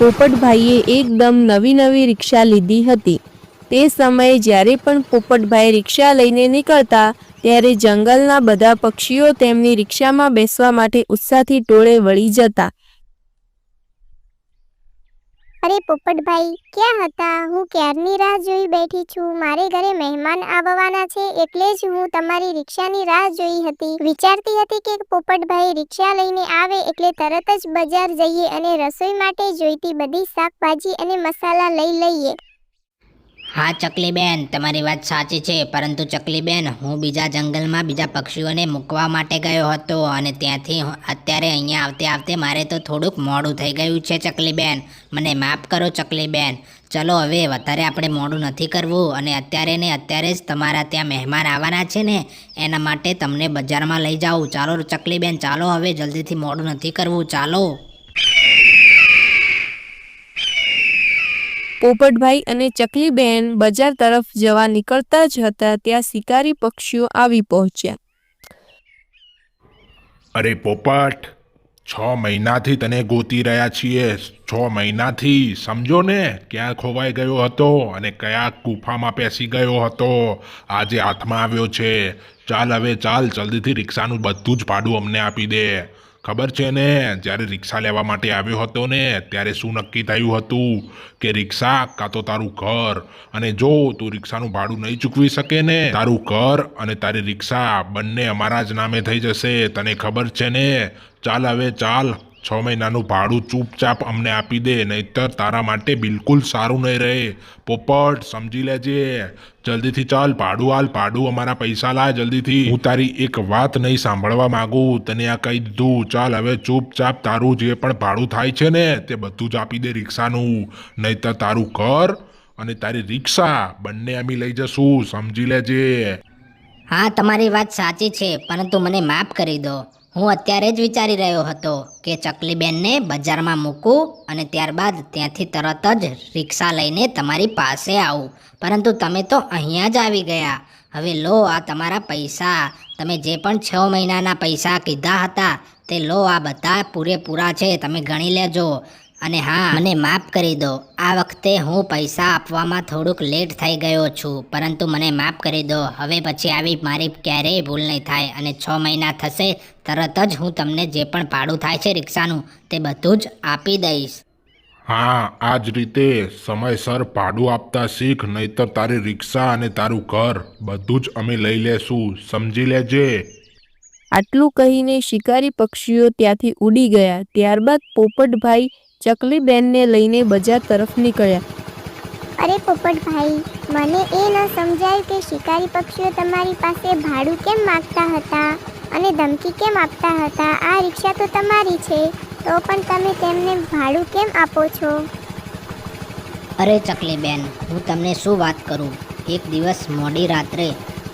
પોપટભાઈએ એકદમ નવી નવી રિક્ષા લીધી હતી. તે સમયે જ્યારે પણ પોપટભાઈ રિક્ષા લઈને નીકળતા ત્યારે જંગલના બધા પક્ષીઓ તેમની રિક્ષામાં બેસવા માટે ઉત્સાહથી ટોળે વળી જતા. અરે પોપટભાઈ, ક્યાં હતા? હું ક્યારની રાહ જોઈ બેઠી છું. મારે ઘરે મહેમાન આવવાના છે એટલે જ હું તમારી રિક્ષાની રાહ જોઈ હતી. વિચારતી હતી કે પોપટભાઈ રિક્ષા લઈને આવે એટલે તરત જ બજાર જઈએ અને રસોઈ માટે જોઈતી બધી શાકભાજી અને મસાલા લઈ લઈએ. હા ચકલીબેન, તમારી વાત સાચી છે, પરંતુ ચકલીબેન, હું બીજા જંગલમાં બીજા પક્ષીઓને મૂકવા માટે ગયો હતો અને ત્યાંથી અત્યારે અહીંયા આવતે આવતે મારે તો થોડુંક મોડું થઈ ગયું છે ચકલીબેન. મને માફ કરો ચકલીબેન. ચલો હવે વધારે આપણે મોડું નથી કરવું અને અત્યારે ને અત્યારે જ તમારા ત્યાં મહેમાન આવવાના છે ને એના માટે તમને બજારમાં લઈ જાઉં. ચાલો ચકલીબેન, ચાલો હવે, જલ્દીથી મોડું નથી કરવું, ચાલો. પોપટભાઈ અને ચકલીબેન બજાર તરફ જવા નીકળતા જ હતા ત્યાં શિકારી પક્ષીઓ આવી પહોંચ્યા. અરે પોપટ, 6 મહિનાથી તને ગોતી રહ્યા છીએ. 6 મહિનાથી, સમજો ને, ક્યાં ખોવાઈ ગયો હતો અને કયા ગુફામાં પેસી ગયો હતો. આજે હાથમાં આવ્યો છે. ચાલ હવે, ચાલ જલ્દીથી રિક્ષાનું બધું જ ભાડું અમને આપી દે. ખબર છે ને, જ્યારે રિક્ષા લેવા માટે આવ્યો હતો ને ત્યારે શું નક્કી થયું હતું કે રિક્ષા કાં તો તારું ઘર, અને જો તું રિક્ષાનું ભાડું નહીં ચૂકવી શકે ને, તારું ઘર અને તારી રિક્ષા બંને અમારા જ નામે થઈ જશે. તને ખબર છે ને? ચાલ હવે, ચાલ, 6 મહિનાનું ભાડું ચૂપચાપ અમને આપી દે, નહીતર તારા માટે બિલકુલ સારું નહીં રહે. પોપટ, સમજી લેજે. જલ્દીથી ચાલ, ભાડું હાલ, ભાડું, અમારા પૈસા લાય જલ્દીથી. હું તારી એક વાત નહીં સાંભળવા માંગુ, તને આ કહી દીધું. ચાલ હવે ચૂપચાપ તારું જે પણ ભાડું થાય છે ને તે બધું જ આપી દે રિક્ષાનું, નહીતર તારું ઘર અને તારી રિક્ષા બંને અમે લઈ જશું, સમજી લેજે. હા, તમારી વાત સાચી છે, પરંતુ મને માફ કરી દો. હું અત્યારે જ વિચારી રહ્યો હતો કે ચકલીબેનને બજારમાં મૂકું અને ત્યારબાદ ત્યાંથી તરત જ રિક્ષા લઈને તમારી પાસે આવું, પરંતુ તમે તો અહીંયા જ આવી ગયા. હવે લો આ તમારા પૈસા. તમે જે પણ 6 મહિનાના પૈસા કીધા હતા તે લો, આ બધા પૂરેપૂરા છે, તમે ગણી લેજો. અને હા, મને માફ કરી દો. આ વખતે હું પૈસા આપવામાં થોડુંક લેટ થઈ ગયો છું, પરંતુ મને માફ કરી દો. હવે પછી આવી મારી ક્યારેય ભૂલ નહીં થાય અને 6 મહિના થશે તરત જ હું તમને જે પણ ભાડું થાય છે રિક્ષાનું તે બધું જ આપી દઈશ. હા, આ જ રીતે સમયસર ભાડું આપતા શીખ, નહીતર તારી રિક્ષા અને તારું ઘર બધું જ અમે લઈ લેશું, સમજી લેજે. આટલું કહીને શિકારી પક્ષીઓ ત્યાંથી ઉડી ગયા. ત્યારબાદ પોપટભાઈ ચકલીબેનને લઈને બજાર તરફ નીકળ્યા. અરે પોપટભાઈ, મને એ ન સમજાયું કે શિકારી પક્ષીઓ તમારી પાસે ભાડું કેમ માંગતા હતા અને ધમકી કેમ આપતા હતા. આ રિક્ષા તો તમારી છે, તો પણ તમે તેમને ભાડું કેમ આપો છો? અરે ચકલીબેન, હું તમને શું વાત કરું. એક દિવસ મોડી રાત્રે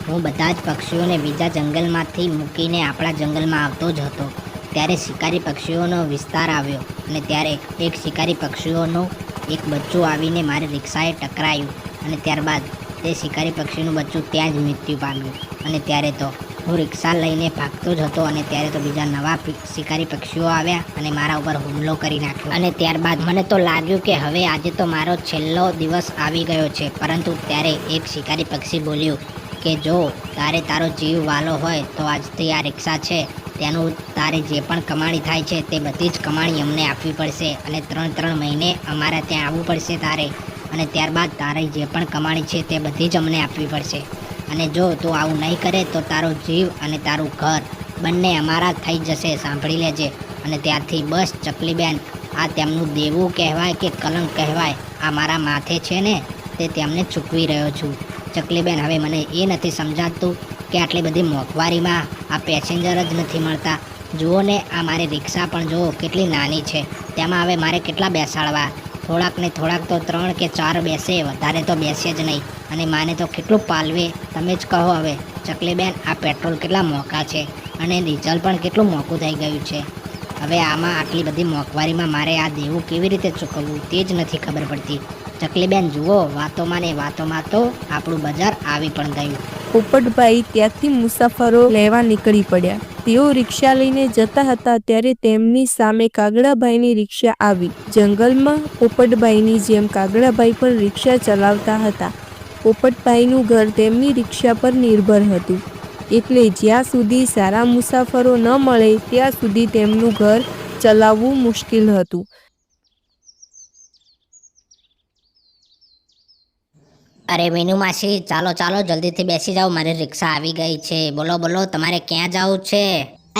હું બધા જ પક્ષીઓને બીજા જંગલમાંથી મૂકીને આપણા જંગલમાં આવતો જ હતો. ત્યારે શિકારી પક્ષીઓનો વિસ્તાર આવ્યો અને ત્યારે એક શિકારી પક્ષીઓનું એક બચ્ચું આવીને મારી રિક્ષાએ ટકરાયું અને ત્યારબાદ તે શિકારી પક્ષીનું બચ્ચું ત્યાં જ મૃત્યુ પામ્યું. અને ત્યારે તો હું રિક્ષા લઈને ભાગતો જ હતો અને ત્યારે તો બીજા નવા શિકારી પક્ષીઓ આવ્યા અને મારા ઉપર હુમલો કરી નાખ્યો. અને ત્યારબાદ મને તો લાગ્યું કે હવે આજે તો મારો છેલ્લો દિવસ આવી ગયો છે, પરંતુ ત્યારે એક શિકારી પક્ષી બોલ્યું કે જો તારે તારો જીવ વાલો હોય તો આજથી આ રિક્ષા છે તેનું તારે જે પણ કમાણી થાય છે તે બધી જ કમાણી અમને આપવી પડશે અને 3 મહિને અમારે ત્યાં આવવું પડશે તારે, અને ત્યારબાદ તારી જે પણ કમાણી છે તે બધી જ અમને આપવી પડશે. અને જો તું આવું નહીં કરે તો તારો જીવ અને તારું ઘર બંને અમારા થઈ જશે, સાંભળી લેજે. અને ત્યારથી બસ ચકલીબેન, આ તેમનું દેવું કહેવાય કે કલંક કહેવાય, આ મારા માથે છે ને તે તેમને ચૂકવી રહ્યો છું. ચકલીબેન, હવે મને એ નથી સમજાતું કે આટલી બધી મોંઘવારીમાં આ પેસેન્જર જ નથી મળતા. જુઓ ને, આ મારી રિક્ષા પણ જુઓ કેટલી નાની છે, તેમાં હવે મારે કેટલા બેસાડવા? થોડાક ને થોડાક તો 3 કે 4 બેસે, વધારે તો બેસે જ નહીં. અને માને તો કેટલું પાલવે, તમે જ કહો હવે. ચકલીબેન, આ પેટ્રોલ કેટલા મોંઘા છે અને ડીઝલ પણ કેટલું મોંઘું થઈ ગયું છે. હવે આમાં આટલી બધી મોંઘવારીમાં મારે આ દેવું કેવી રીતે ચૂકવવું તે જ નથી ખબર પડતી. ચકલીબેન જુઓ, વાતોમાં ને વાતોમાં તો આપણું બજાર આવી પણ ગયું. પોપટભાઈ ત્યાંથી મુસાફરો લેવા નીકળી પડ્યા. તેઓ રિક્ષા લઈને જતા હતા ત્યારે તેમની સામે કાગડાભાઈની રિક્ષા આવી. જંગલમાં પોપટભાઈની જેમ કાગડાભાઈ પણ રિક્ષા ચલાવતા હતા. પોપટભાઈનું ઘર તેમની રિક્ષા પર નિર્ભર હતું, એટલે જ્યાં સુધી સારા મુસાફરો ન મળે ત્યાં સુધી તેમનું ઘર ચલાવવું મુશ્કેલ હતું. અરે મીનુ માસી, ચાલો ચાલો જલ્દીથી બેસી જાઓ, મારી રિક્ષા આવી ગઈ છે. બોલો બોલો, તમારે ક્યાં જવું છે?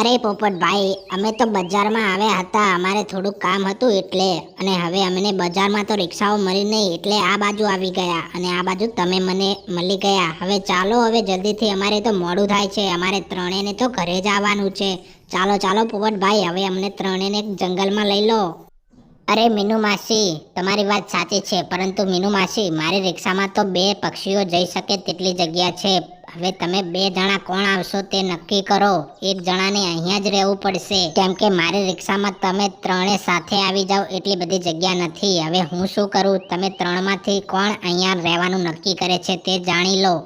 અરે પોપટભાઈ, અમે તો બજારમાં આવ્યા હતા, અમારે થોડુંક કામ હતું એટલે, અને હવે અમને બજારમાં તો રિક્ષાઓ મળી નહીં એટલે આ બાજુ આવી ગયા, અને આ બાજુ તમે મને મળી ગયા. હવે ચાલો, હવે જલ્દીથી, અમારે તો મોડું થાય છે, અમારે ત્રણેયને તો ઘરે જ આવવાનું છે. ચાલો ચાલો પોપટભાઈ, હવે અમને ત્રણેયને જંગલમાં લઈ લો. અરે મીનુ માસી, તમારી વાત સાચી છે, પરંતુ મીનુ માસી, મારી રિક્ષામાં તો 2 પક્ષીઓ જઈ શકે તેટલી જગ્યા છે. હવે તમે 2 જણા કોણ આવશો તે નક્કી કરો. એક જણાને અહીંયા જ રહેવું પડશે, કેમ કે મારી રિક્ષામાં તમે ત્રણે સાથે આવી જાઓ એટલી બધી જગ્યા નથી. હવે હું શું કરું? તમે 3માંથી કોણ અહીંયા રહેવાનું નક્કી કરે છે તે જાણી લો.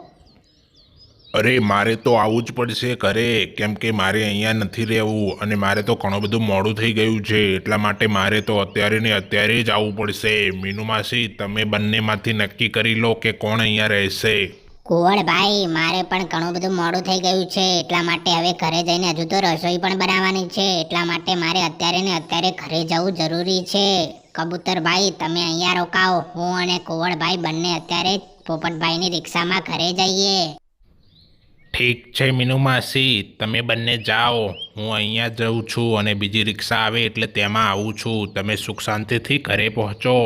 અરે મારે તો આવવું જ પડશે ઘરે, કેમ કે મારે અહીંયા નથી રહેવું અને મારે તો ઘણું બધું મોડું થઈ ગયું છે, એટલા માટે મારે તો અત્યારે ને અત્યારે જ આવવું પડશે. મીનુ માસી, તમે બંનેમાંથી નક્કી કરી લો કે કોણ અહીંયા રહેશે. કુંવરભાઈ, મારે પણ ઘણું બધું મોડું થઈ ગયું છે, એટલા માટે હવે ઘરે જઈને હજુ તો રસોઈ પણ બનાવવાની છે, એટલા માટે મારે અત્યારે ને અત્યારે ઘરે જવું જરૂરી છે. કબૂતરભાઈ, તમે અહીંયા રોકાઓ, હું અને કુંવરભાઈ બંને અત્યારે પોપટભાઈની રિક્ષામાં ઘરે જઈએ. ઠીક છે મીનુ માસી, તમે બંને જાઓ, હું અહીંયા જઉં છું અને બીજી રિક્ષા આવે એટલે તેમાં આવું છું. તમે સુખ શાંતિથી ઘરે પહોંચો.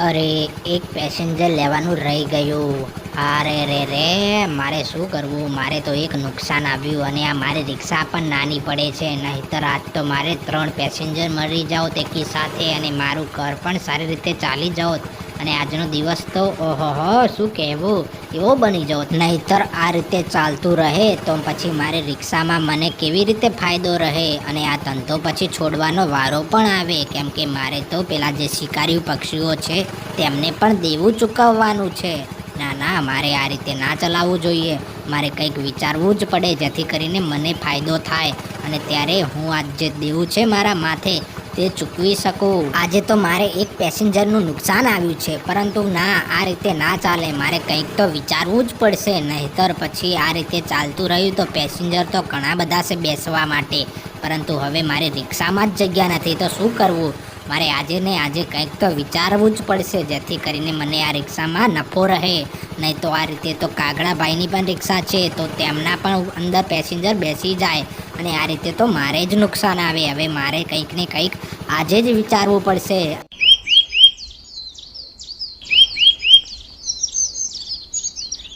અરે, એક પેસેન્જર લેવાનું રહી ગયું. અરે રે, મારે શું કરવું? મારે તો એક નુકસાન આવ્યું અને આ મારી રિક્ષા પણ નાની પડે છે. નહીંતર આજ તો મારે 3 પેસેન્જર મળી જાઓ તેકી સાથે, અને મારું ઘર પણ સારી રીતે ચાલી જાઓત, અને આજનો દિવસ તો ઓહોહો શું કહેવું, એવો બની જાઓત. નહીંતર આ રીતે ચાલતું રહે તો પછી મારી રિક્ષામાં મને કેવી રીતે ફાયદો રહે, અને આ ધંધો પછી છોડવાનો વારો પણ આવે, કેમ કે મારે તો પેલા જે શિકારી પક્ષીઓ છે તેમને પણ દેવું ચૂકવવાનું છે. ના ના, મારે આ રીતે ના ચલાવવું જોઈએ. મારે કંઈક વિચારવું જ પડે જેથી કરીને મને ફાયદો થાય, અને ત્યારે હું આ જે દેવું છે મારા માથે તે ચૂકવી શકું. આજે તો મારે એક પેસેન્જરનું નુકસાન આવ્યું છે, પરંતુ ના, આ રીતે ના ચાલે. મારે કંઈક તો વિચારવું જ પડશે, નહીંતર પછી આ રીતે ચાલતું રહ્યું તો પેસેન્જર તો ઘણા બધા છે બેસવા માટે, પરંતુ હવે મારી રિક્ષામાં જ જગ્યા નથી, તો શું કરવું? મારે આજે ને આજે કંઈક તો વિચારવું જ પડશે જેથી કરીને મને આ રિક્ષામાં નફો રહે. નહીં તો આ રીતે તો કાગડાભાઈની પણ રિક્ષા છે, તો તેમના પણ અંદર પેસેન્જર બેસી જાય, અને આ રીતે તો મારે જ નુકસાન આવે. હવે મારે કંઈક ને કંઈક આજે જ વિચારવું પડશે.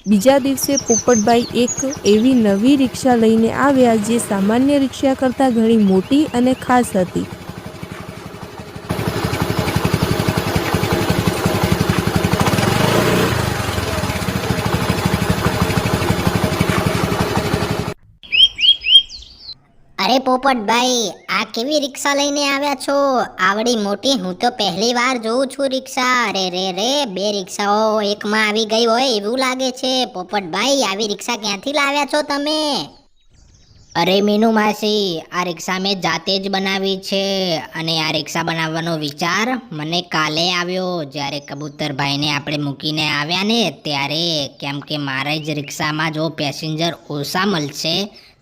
બીજા દિવસે પોપટભાઈ એક એવી નવી રિક્ષા લઈને આવ્યા જે સામાન્ય રિક્ષા કરતાં ઘણી મોટી અને ખાસ હતી. અરે પોપટભાઈ, આ કેવી રિક્ષા લઈને આવ્યા છો? આવડી મોટી હું તો પહેલી વાર જોઉં છું રિક્ષા. અરે રે, 2 રિક્ષાઓ એકમાં આવી ગઈ હોય એવું લાગે છે. પોપટભાઈ, આવી રિક્ષા ક્યાંથી લાવ્યા છો તમે? અરે મીનુ માસી, આ રિક્ષા મેં જાતે જ બનાવી છે, અને આ રિક્ષા બનાવવાનો વિચાર મને કાલે આવ્યો જ્યારે કબૂતરભાઈને આપણે મૂકીને આવ્યા ને ત્યારે, કેમ કે મારા જ રિક્ષામાં જો પેસેન્જર ઓછા મળશે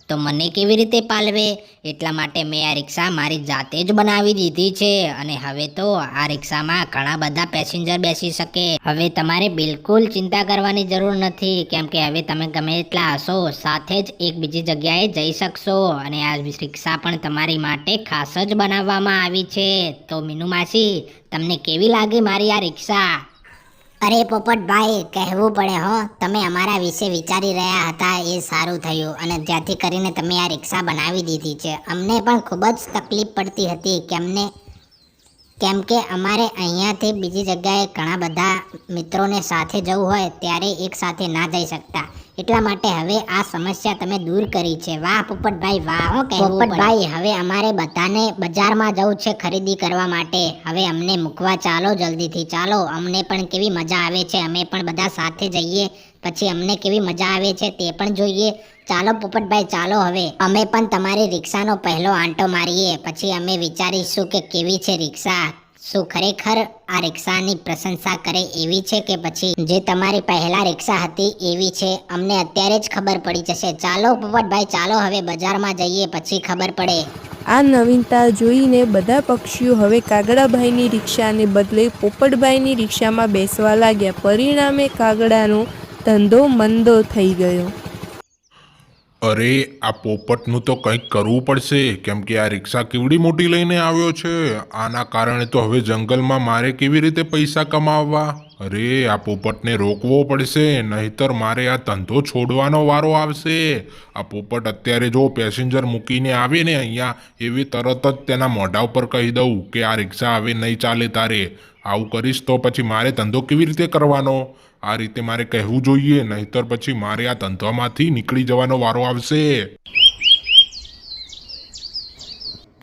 તો મને કેવી રીતે પાલવે, એટલા માટે મેં આ રિક્ષા મારી જાતે જ બનાવી દીધી છે, અને હવે તો આ રિક્ષામાં ઘણા બધા પેસેન્જર બેસી શકે. હવે તમારે બિલકુલ ચિંતા કરવાની જરૂર નથી, કેમ કે હવે તમે ગમે એટલા હશો સાથે જ એક બીજી જગ્યાએ જઈ શકશો, અને આ રિક્ષા પણ તમારી માટે ખાસ જ બનાવવામાં આવી છે. તો મીનુ માસી, તમને કેવી લાગી મારી આ રિક્ષા? અરે પોપટભાઈ, કહેવું પડે હો, તમે અમારા વિશે વિચારી રહ્યા હતા એ સારું થયું, અને જ્યાંથી કરીને તમે આ રિક્ષા બનાવી દીધી છે. અમને પણ ખૂબ જ તકલીફ પડતી હતી કે કેમ કે અમારે અહીંયાથી બીજી જગ્યાએ ઘણા બધા મિત્રોને સાથે જવું હોય ત્યારે એક સાથે ના જઈ શકતા, એટલા માટે હવે આ સમસ્યા તમે દૂર કરી છે. વાહ પોપટભાઈ વાહ, હો કહેવું પડે. પોપટભાઈ હવે અમારે બધાને બજારમાં જવું છે ખરીદી કરવા માટે. હવે અમને મૂકવા ચાલો જલ્દીથી, ચાલો. અમને પણ કેવી મજા આવે છે, અમે પણ બધા સાથે જઈએ પછી અમને કેવી મજા આવે છે તે પણ જોઈએ. ચાલો પોપટભાઈ ચાલો, હવે અમે પણ તમારી રિક્ષાનો પહેલો આંટો મારીએ, પછી અમે વિચારીશું કે કેવી છે રિક્ષા. શું ખરેખર આ રિક્ષાની પ્રશંસા કરે એવી છે કે પછી જે તમારી પહેલા રિક્ષા હતી એવી છે, અમને અત્યારે જ ખબર પડી જશે. ચાલો પોપટભાઈ ચાલો, હવે બજારમાં જઈએ પછી ખબર પડે. આ નવીનતા જોઈને બધા પક્ષીઓ હવે કાગડાભાઈની રિક્ષાને બદલે પોપટભાઈની રિક્ષામાં બેસવા લાગ્યા. પરિણામે કાગડાનો ધંધો મંદો થઈ ગયો. અરે આ પોપટનું તો કંઈક કરવું પડશે, કેમ કે આ રિક્ષા કેવડી મોટી લઈને આવ્યો છે. આના કારણે તો હવે જંગલમાં મારે કેવી રીતે પૈસા કમાવવા? અરે આ પોપટને રોકવો પડશે, નહીતર મારે આ ધંધો છોડવાનો વારો આવશે. આ પોપટ અત્યારે જો પેસેન્જર મૂકીને આવે ને અહીંયા, એવી તરત જ તેના મોઢા ઉપર કહી દઉં કે આ રિક્ષા હવે નહીં ચાલે તારે. આવું કરીશ તો પછી મારે ધંધો કેવી રીતે કરવાનો? આ રીતે મારે કહેવું જોઈએ, નહીતર પછી મારે આ ધંધામાંથી નીકળી જવાનો વારો આવશે.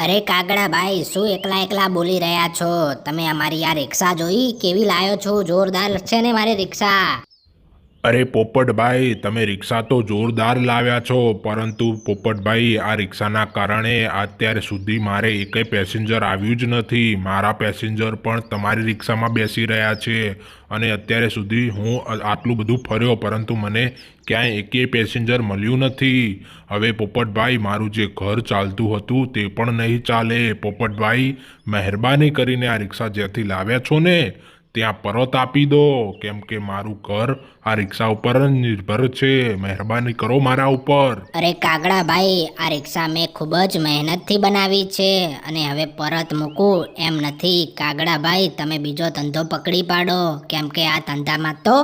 અરે કાગડાભાઈ શું એકલા એકલા બોલી રહ્યા છો? તમે અમારી આ રિક્ષા જોઈ કેવી લાયો છો? જોરદાર છે ને મારી રિક્ષા. અરે પોપટભાઈ તમે રિક્ષા તો જોરદાર લાવ્યા છો, પરંતુ પોપટભાઈ આ રિક્ષાના કારણે અત્યાર સુધી મારે એકેય પેસેન્જર આવ્યું જ નથી. મારા પેસેન્જર પણ તમારી રિક્ષામાં બેસી રહ્યા છે અને અત્યારે સુધી હું આટલું બધું ફર્યો પરંતુ મને ક્યાંય એકેય પેસેન્જર મળ્યું નથી. હવે પોપટભાઈ મારું જે ઘર ચાલતું હતું તે પણ નહીં ચાલે. પોપટભાઈ મહેરબાની કરીને આ રિક્ષા જ્યાંથી લાવ્યા છો ને ત્યાં પરત આપી દો, કેમ કે મારું ઘર આ રિક્ષા ઉપર જ નિર્ભર છે. મહેરબાની કરો મારા ઉપર. અરે કાગડાભાઈ આ રિક્ષા મેં ખૂબ જ મહેનતથી બનાવી છે અને હવે પરત મૂકું એમ નથી. કાગડાભાઈ તમે બીજો ધંધો પકડી પાડો, કેમ કે આ ધંધામાં તો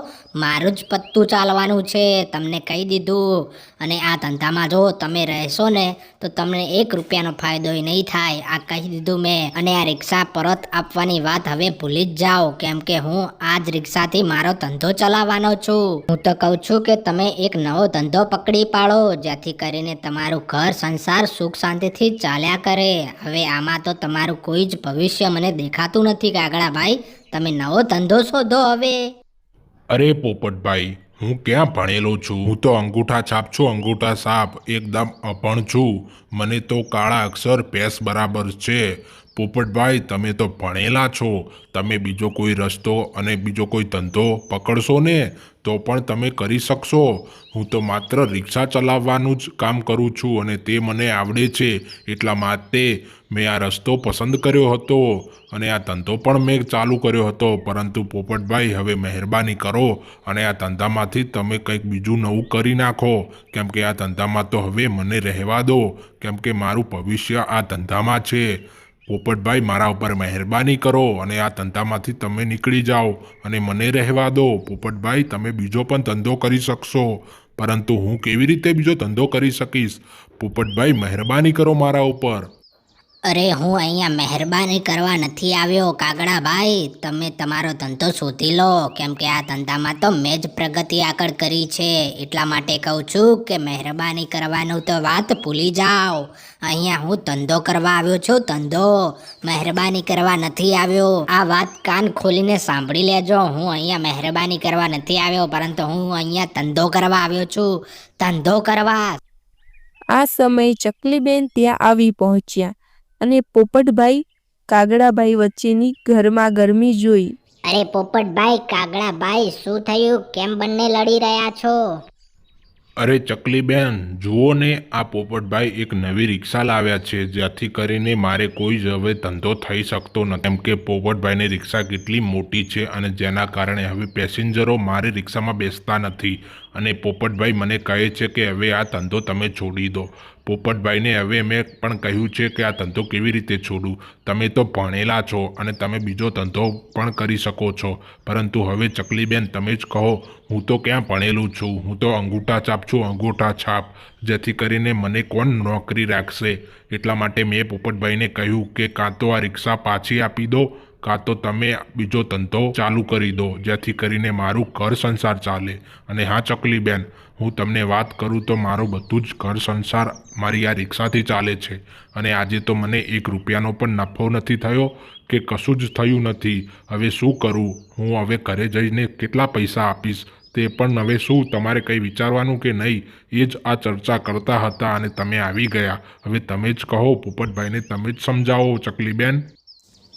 મારું જ પત્તું ચાલવાનું છે, તમને કહી દીધું. અને આ ધંધામાં જો તમે રહેશો ને તો તમને 1 રૂપિયાનો ફાયદો નહીં થાય, આ કહી દીધું મેં. અને આ રિક્ષા પરત આપવાની વાત હવે ભૂલી જ જાઓ, કેમ કે હું આ જ રિક્ષાથી મારો ધંધો ચલાવવાનો છું. હું તો કહું છું કે તમે એક નવો ધંધો પકડી પાડો, જેથી કરીને તમારું ઘર સંસાર સુખ શાંતિથી ચાલ્યા કરે. હવે આમાં તો તમારું કોઈ જ ભવિષ્ય મને દેખાતું નથી કાગડાભાઈ, તમે નવો ધંધો શોધો હવે. અરે પોપટભાઈ હું ક્યાં ભણેલો છું? હું તો અંગૂઠા છાપ છું, અંગૂઠા છાપ. એકદમ અભણ છું, મને તો કાળા અક્ષર ભેંસ બરાબર છે. પોપટભાઈ તમે તો ભણેલા છો, તમે બીજો કોઈ રસ્તો અને બીજો કોઈ ધંધો પકડશો ને તો પણ તમે કરી શકશો. હું તો માત્ર રિક્ષા ચલાવવાનું જ કામ કરું છું અને તે મને આવડે છે, એટલા માટે મેં આ રસ્તો પસંદ કર્યો હતો અને આ ધંધો પણ મેં ચાલુ કર્યો હતો. પરંતુ પોપટભાઈ હવે મહેરબાની કરો અને આ ધંધામાંથી તમે કંઈક બીજું નવું કરી નાખો, કેમ કે આ ધંધામાં તો હવે મને રહેવા દો, કેમ કે મારું ભવિષ્ય આ ધંધામાં છે. પોપટભાઈ મારા ઉપર મહેરબાની કરો અને આ ધંધામાંથી તમે નીકળી જાઓ અને મને રહેવા દો. પોપટભાઈ તમે બીજો પણ ધંધો કરી શકશો, પરંતુ હું કેવી રીતે બીજો ધંધો કરી શકીશ? પોપટભાઈ મહેરબાની કરો મારા ઉપર. અરે હું અહીંયા મહેરબાની કરવા નથી આવ્યો કાગડાભાઈ, તમે તમારો ધંધો શોધી લો, કેમ કે આ ધંધામાં તો મેં જ પ્રગતિ આગળ કરી છે. એટલા માટે કહું છું કે મહેરબાની કરવાનું તો વાત ભૂલી જાઓ. અહીંયા હું ધંધો કરવા આવ્યો છું, ધંધો, મહેરબાની કરવા નથી આવ્યો. આ વાત કાન ખોલીને સાંભળી લેજો, હું અહીંયા મહેરબાની કરવા નથી આવ્યો, પરંતુ હું અહીંયા ધંધો કરવા આવ્યો છું, ધંધો કરવા. આ સમયે ચકલીબેન ત્યાં આવી પહોંચ્યા અને પોપટભાઈ કાગડાભાઈ વચ્ચેની ઘરમાં ગરમી જોઈ. અરે પોપટભાઈ કાગડાભાઈ શું થયું? કેમ બંને લડી રહ્યા છો? અરે ચકલીબેન જુઓ ને, આ પોપટભાઈ એક નવી રિક્ષા લાવ્યા છે, જેથી કરીને મારે કોઈ જ હવે ધંધો થઈ શકતો નથી, કેમ કે પોપટભાઈની રિક્ષા કેટલી મોટી છે અને જેના કારણે હવે પેસેન્જરો મારી રિક્ષામાં બેસતા નથી અને પોપટભાઈ મને કહે છે કે હવે આ ધંધો તમે છોડી દો. પોપટભાઈને હવે મેં પણ કહ્યું છે કે આ ધંધો કેવી રીતે છોડું. તમે તો ભણેલા છો અને તમે બીજો ધંધો પણ કરી શકો છો, પરંતુ હવે ચકલીબેન તમે જ કહો. હું તો ક્યાં ભણેલું છું, હું તો અંગૂઠા છાપ છું, અંગૂઠા છાપ. જેથી કરીને મને કોણ નોકરી રાખશે. એટલા માટે મેં પોપટભાઈને કહ્યું કે કાં તો આ રિક્ષા પાછી આપી દો, કાં તો તમે બીજો ધંધો ચાલુ કરી દો, જેથી કરીને મારું ઘર સંસાર ચાલે. અને હા ચકલીબેન, હું તમને વાત કરું તો મારું બધું જ ઘર સંસાર મારી આ રિક્ષાથી ચાલે છે. અને આજે તો મને 1 રૂપિયાનો પણ નફો નથી થયો કે કશું જ થયું નથી. હવે શું કરું હું? હવે ઘરે જઈને કેટલા પૈસા આપીશ તે પણ હવે શું તમારે કંઈ વિચારવાનું કે નહીં, એ જ આ ચર્ચા કરતા હતા અને તમે આવી ગયા. હવે તમે જ કહો પોપટભાઈને, તમે જ સમજાવો ચકલીબેન.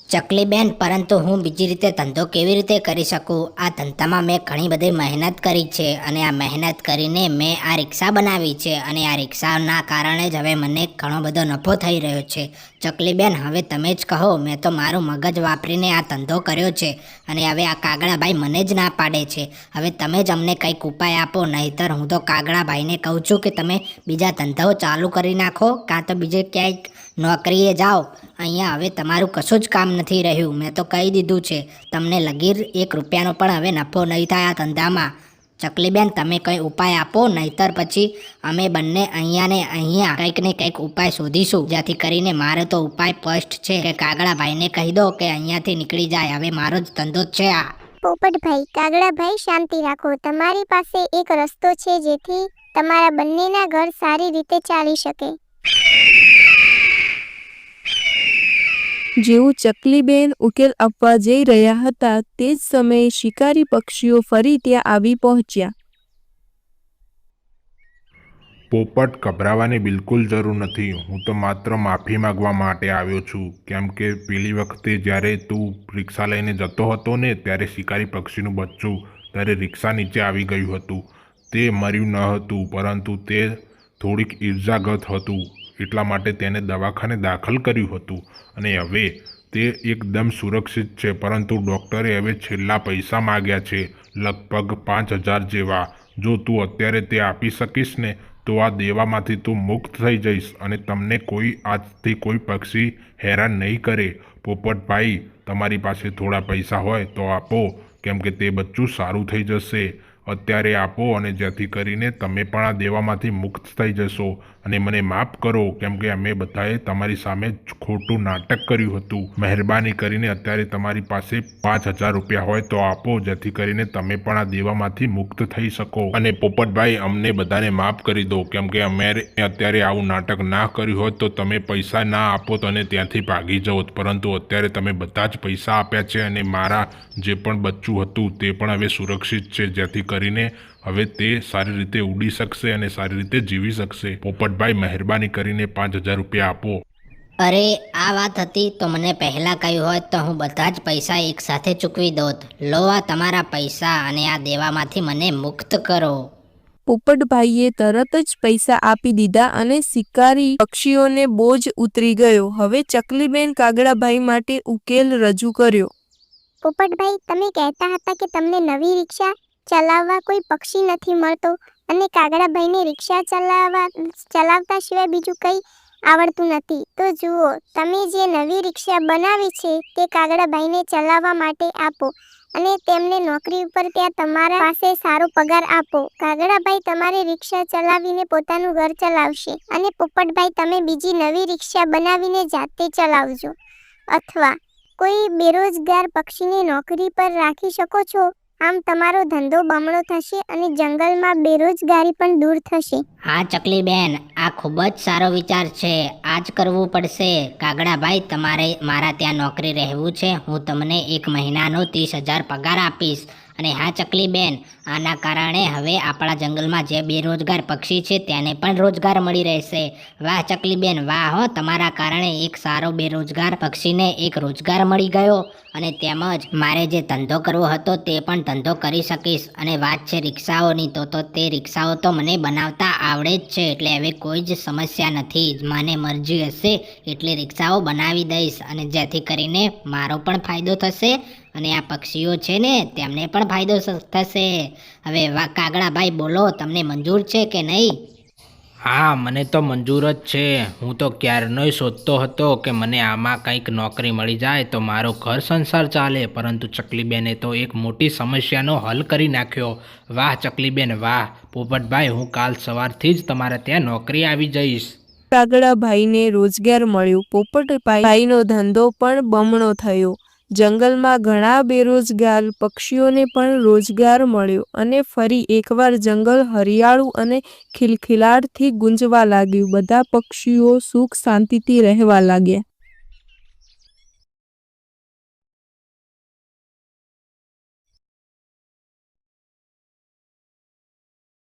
ચકલીબેન, પરંતુ હું બીજી રીતે ધંધો કેવી રીતે કરી શકું? આ ધંધામાં મેં ઘણી બધી મહેનત કરી છે અને આ મહેનત કરીને મેં આ રિક્ષા બનાવી છે અને આ રિક્ષાના કારણે જ હવે મને ઘણો બધો નફો થઈ રહ્યો છે. ચકલીબેન, હવે તમે જ કહો. મેં તો મારું મગજ વાપરીને આ ધંધો કર્યો છે અને હવે આ કાગડાભાઈ મને જ ના પાડે છે. હવે તમે જ અમને કંઈક ઉપાય આપો, નહીંતર હું તો કાગડાભાઈને કહું છું કે તમે બીજા ધંધો ચાલુ કરી નાખો, કાં તો બીજે ક્યાંક નોકરીએ જાઓ. અહીંયા હવે તમારું કશું જ કામ નથી રહ્યું. મેં તો કહી દીધું છે, તમને લગીર 1 રૂપિયાનો પણ હવે નફો નહીં થાય આ ધંધામાં. ચકલીબેન, તમે કંઈ ઉપાય આપો, નહીંતર પછી અમે બંને અહીંયા ને અહીંયા કંઈક ને કંઈક ઉપાય શોધીશું. જેથી કરીને મારો તો ઉપાય સ્પષ્ટ છે કે કાગડાભાઈને કહી દો કે અહીંયાથી નીકળી જાય. હવે મારો જ ધંધો જ છે આ. પોપટભાઈ, કાગડાભાઈ, શાંતિ રાખો. તમારી પાસે એક રસ્તો છે જેથી તમારા બંનેના ઘર સારી રીતે ચાલી શકે. જેવું ચકલીબેન ઉકેલ આપવા જઈ રહ્યા હતા તે જ સમયે શિકારી પક્ષીઓ ફરી ત્યાં આવી પહોંચ્યા. પોપટ, ગભરાવાની બિલકુલ જરૂર નથી. હું તો માત્ર માફી માંગવા માટે આવ્યો છું. કેમ કે પેલી વખતે જ્યારે તું રિક્ષા લઈને જતો હતો ને, ત્યારે શિકારી પક્ષીનું બચ્ચું ત્યારે રિક્ષા નીચે આવી ગયું હતું. તે મર્યું ન હતું, પરંતુ તે થોડીક ઈર્જાગત હતું. એટલા માટે તેને દવાખાને દાખલ કર્યું હતું અને હવે તે એકદમ સુરક્ષિત છે. પરંતુ ડૉક્ટરે હવે છેલ્લા પૈસા માગ્યા છે, લગભગ 5,000 જેવા. જો તું અત્યારે તે આપી શકીશ ને તો આ દેવામાંથી તું મુક્ત થઈ જઈશ અને તમને આજથી કોઈ પક્ષી હેરાન નહીં કરે. પોપટભાઈ, તમારી પાસે થોડા પૈસા હોય તો આપો, કેમ કે તે બચ્ચું સારું થઈ જશે. અત્યારે આપો અને જેથી કરીને તમે પણ આ દેવામાંથી મુક્ત થઈ જશો. અને મને માફ કરો, કેમ કે અમે બધાએ તમારી સામે ખોટું નાટક કર્યું હતું. મહેરબાની કરીને અત્યારે તમારી પાસે 5,000 રૂપિયા હોય તો આપો, જેથી કરીને તમે પણ આ દેવામાંથી મુક્ત થઈ શકો. અને પોપટભાઈ, અમને બધાને માફ કરી દો, કેમ કે અમે અત્યારે આવું નાટક ના કર્યું હોત તો તમે પૈસા ના આપો અને ત્યાંથી ભાગી જાઓ. પરંતુ અત્યારે તમે બધા જ પૈસા આપ્યા છે અને મારા જે પણ બચ્ચું હતું તે પણ હવે સુરક્ષિત છે, જેથી કરીને હવે તે સારી રીતે ઉડી શકશે અને સારી રીતે જીવી શકશે. પોપટભાઈ, મહેરબાની કરીને 5,000 રૂપિયા આપો. અરે, આ વાત હતી તો મને પહેલાં કહ્યું હોત તો હું બધા જ પૈસા એકસાથે ચૂકવી દોત. લો આ તમારા પૈસા અને આ દેવામાંથી મને મુક્ત કરો. પોપટભાઈએ તરત જ પૈસા આપી દીધા અને શિકારી પક્ષીઓને બોજ ઉતરી ગયો. હવે ચકલીબેન કાગડાભાઈ માટે ઉકેલ રજૂ કર્યો. પોપટભાઈ, તમે કહેતા હતા કે તમને નવી રિક્ષા ચલાવવા કોઈ પક્ષી નથી મળતો અને કાગડાભાઈને રિક્ષા ચલાવતા સિવાય બીજું કંઈ આવડતું નથી. તો જુઓ, તમે જે નવી રિક્ષા બનાવી છે તે કાગડાભાઈને ચલાવવા માટે આપો અને તેમને નોકરી ઉપર ત્યાં તમારા પાસે સારો પગાર આપો. કાગડાભાઈ તમારી રિક્ષા ચલાવીને પોતાનું ઘર ચલાવશે અને પોપટભાઈ તમે બીજી નવી રિક્ષા બનાવીને જાતે ચલાવજો, અથવા કોઈ બેરોજગાર પક્ષીને નોકરી પર રાખી શકો છો. આમ તમારો ધંધો બમણો થશે અને જંગલમાં બેરોજગારી પણ દૂર થશે. હા ચકલીબેન, આ ખૂબ જ સારો વિચાર છે. આ જ કરવું પડશે. કાગડાભાઈ, તમારે મારા ત્યાં નોકરી રહેવું છે. હું તમને 1 મહિનાનો 30,000 પગાર આપીશ. અને હા ચકલીબેન, આના કારણે હવે આપણા જંગલમાં જે બેરોજગાર પક્ષી છે તેને પણ રોજગાર મળી રહેશે. વાહ ચકલીબેન, વાહ હો! તમારા કારણે એક સારો બેરોજગાર પક્ષીને એક રોજગાર મળી ગયો અને તેમજ મારે જે ધંધો કરવો હતો તે પણ ધંધો કરી શકીશ. અને વાત છે રિક્ષાઓની, તો તે રિક્ષાઓ તો મને બનાવતા આવડે જ છે, એટલે હવે કોઈ જ સમસ્યા નથી. મને મરજી હશે એટલી રિક્ષાઓ બનાવી દઈશ અને જેથી કરીને મારો પણ ફાયદો થશે અને આ પક્ષીઓ છે ને તેમને પણ ફાયદો થશે. હવે કાગડાભાઈ બોલો, તમને મંજૂર છે કે નહીં? હા, મને તો મંજૂર જ છે. હું તો ક્યારનોય શોધતો હતો કે મને આમાં કંઈક નોકરી મળી જાય તો મારો ઘર સંસાર ચાલે, પરંતુ ચકલીબેને તો એક મોટી સમસ્યાનો હલ કરી નાખ્યો. વાહ ચકલીબેન વાહ! પોપટભાઈ, હું કાલ સવારથી જ તમારે ત્યાં નોકરી આવી જઈશ. કાગડાભાઈને રોજગાર મળ્યો. પોપટભાઈનો ધંધો પણ બમણો થયો. જંગલમાં ઘણા બેરોજગાર પક્ષીઓને પણ રોજગાર મળ્યો અને ફરી એકવાર જંગલ હરિયાળું અને ખિલખિલાટથી ગુંજવા લાગ્યું. બધા પક્ષીઓ સુખ શાંતિથી રહેવા લાગ્યા.